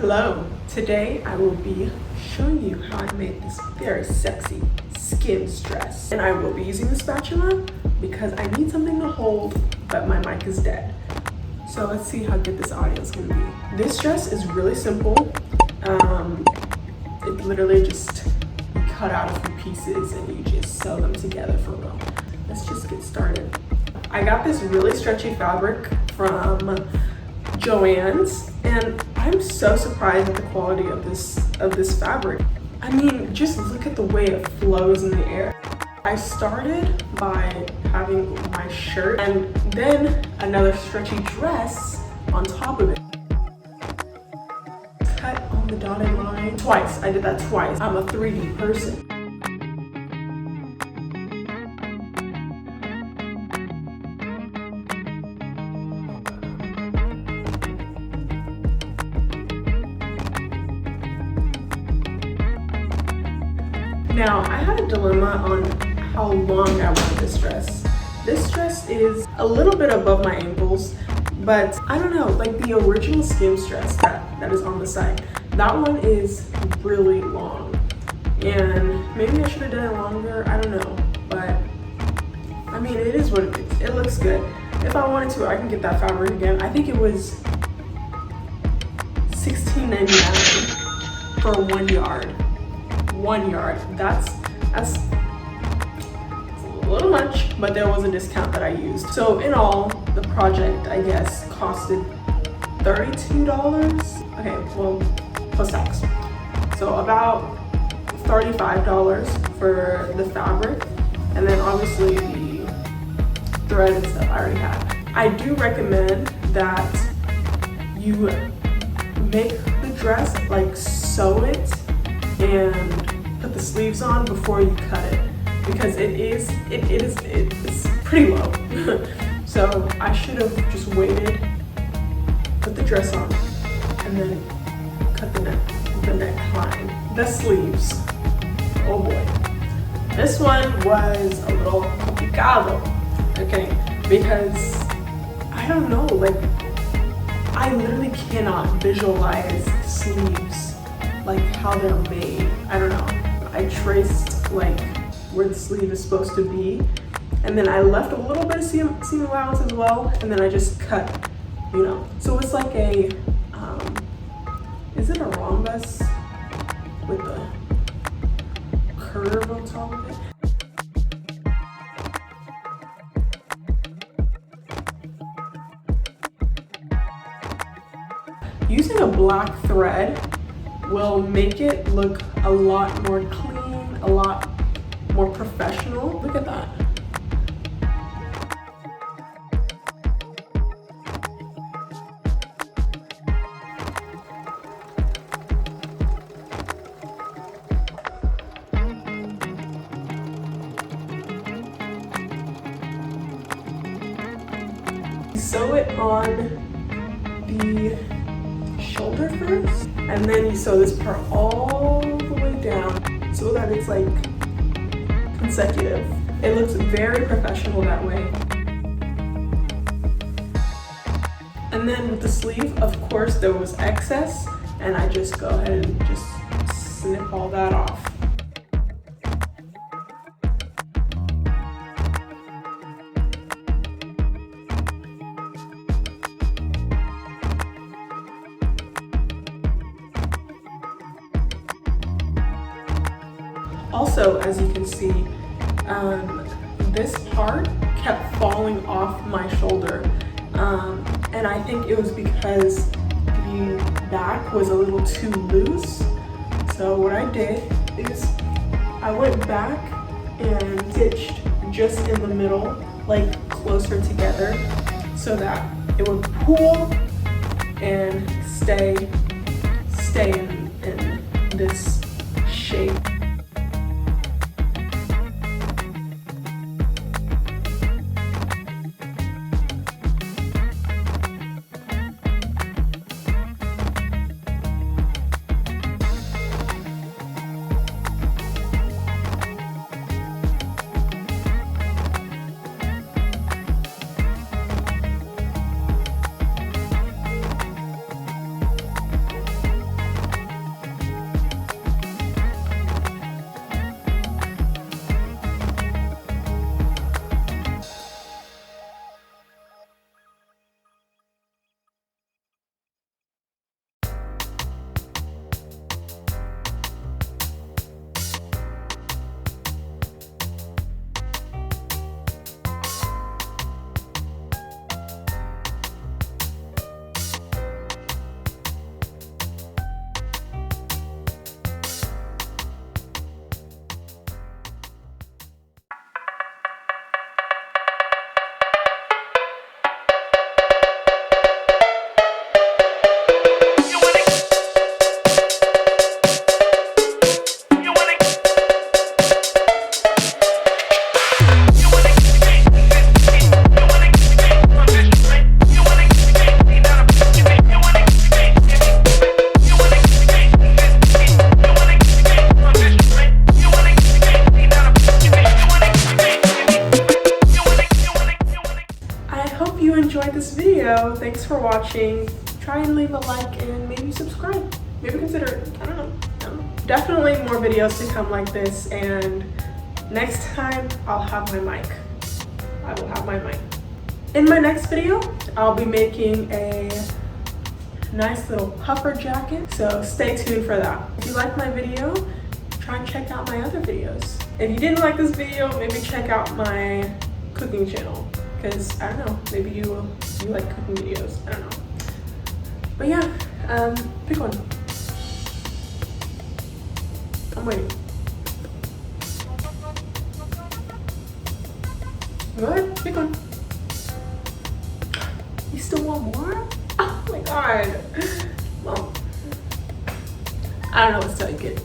Hello, today I will be showing you how I made this very sexy Skims dress. And I will be using the spatula because I need something to hold, but my mic is dead. So let's see how good this audio is gonna be. This dress is really simple. It literally just, you cut out a few pieces and you just sew them together for real. Let's just get started. I got this really stretchy fabric from Joann's, and I'm so surprised at the quality of this fabric. I mean, just look at the way it flows in the air. I started by having my shirt and then another stretchy dress on top of it. Cut on the dotted line twice. I did that twice. I'm a 3D person. Now, I had a dilemma on how long I wanted this dress. This dress is a little bit above my ankles, but I don't know, like the original Skims dress that is on the side, that one is really long. And maybe I should have done it longer, I don't know. But, I mean, it is what it is. It looks good. If I wanted to, I can get that fabric again. I think it was $16.99 for 1 yard. 1 yard. That's a little much, but there was a discount that I used. So in all, the project, I guess, costed $32. Okay, well, plus tax. So about $35 for the fabric, and then obviously the thread and stuff I already had. I do recommend that you make the dress, like sew it and put the sleeves on before you cut it, because it's pretty low. So I should have just waited, put the dress on, and then cut the neckline. The sleeves, oh boy. This one was a little complicado, okay, because I don't know, like I literally cannot visualize the sleeves, like how they're made. I don't know. I traced like where the sleeve is supposed to be, and then I left a little bit of seam allowance as well, and then I just cut, you know. So it's like a, is it a rhombus with a curve on top of it? Using a black thread will make it look a lot more clean, a lot more professional. Look at that. Sew it on the shoulder first, and then you sew this part all the way down so that it's like consecutive. It looks very professional that way. And then with the sleeve, of course, there was excess, and I just go ahead and just snip all that off. Also, as you can see, this part kept falling off my shoulder, and I think it was because the back was a little too loose. So what I did is I went back and stitched just in the middle, like closer together, so that it would pull and stay in this shape. video. Thanks for watching. Try and leave a like and maybe subscribe. Maybe consider it. I don't know. Definitely more videos to come like this, and next time I'll have my mic. I will have my mic. In my next video, I'll be making a nice little puffer jacket, so stay tuned for that. If you like my video, try and check out my other videos. If you didn't like this video, maybe check out my cooking channel, because I don't know, maybe you like cooking videos. I don't know. But yeah, pick one. I'm waiting. Go ahead, pick one. You still want more? Oh my god. Well, I don't know what to tell you, kid.